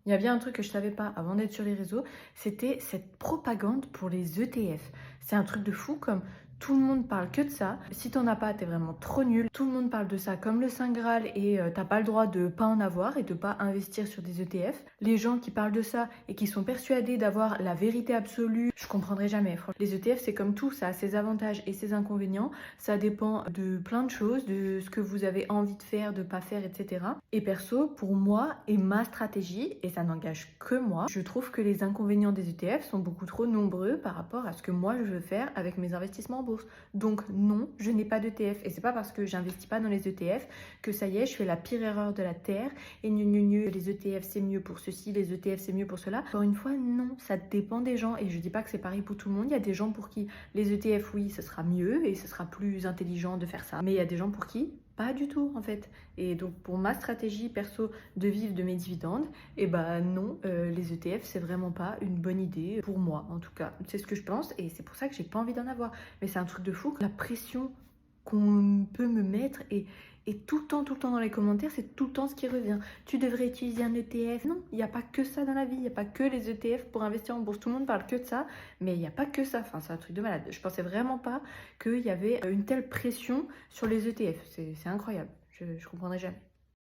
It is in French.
Il y a bien un truc que je savais pas avant d'être sur les réseaux, c'était cette propagande pour les ETF. C'est un truc de fou comme tout le monde parle que de ça. Si t'en as pas, t'es vraiment trop nul. Tout le monde parle de ça comme le Saint Graal et t'as pas le droit de pas en avoir et de pas investir sur des ETF. Les gens qui parlent de ça et qui sont persuadés d'avoir la vérité absolue, je comprendrai jamais. Les ETF, c'est comme tout, ça a ses avantages et ses inconvénients. Ça dépend de plein de choses, de ce que vous avez envie de faire, de pas faire, etc. Et perso, pour moi et ma stratégie, et ça n'engage que moi, je trouve que les inconvénients des ETF sont beaucoup trop nombreux par rapport à ce que moi je veux faire avec mes investissements en bourse. Donc non, je n'ai pas d'ETF. Et c'est pas parce que j'investis pas dans les ETF que ça y est, je fais la pire erreur de la Terre. Et les ETF c'est mieux pour ceci, les ETF c'est mieux pour cela. Encore une fois, non, ça dépend des gens. Et je dis pas que c'est pareil pour tout le monde. Il y a des gens pour qui les ETF, oui, ce sera mieux et ce sera plus intelligent de faire ça. Mais il y a des gens pour qui pas du tout en fait. Et donc pour ma stratégie perso de vivre de mes dividendes, et bah non, les ETF c'est vraiment pas une bonne idée pour moi en tout cas. C'est ce que je pense et c'est pour ça que j'ai pas envie d'en avoir. Mais c'est un truc de fou, la pression qu'on peut me mettre et tout le temps dans les commentaires, c'est tout le temps ce qui revient. Tu devrais utiliser un ETF. Non, il n'y a pas que ça dans la vie, il n'y a pas que les ETF pour investir en bourse. Tout le monde parle que de ça, mais il n'y a pas que ça. Enfin, c'est un truc de malade. Je pensais vraiment pas qu'il y avait une telle pression sur les ETF. C'est incroyable. Je comprendrai jamais.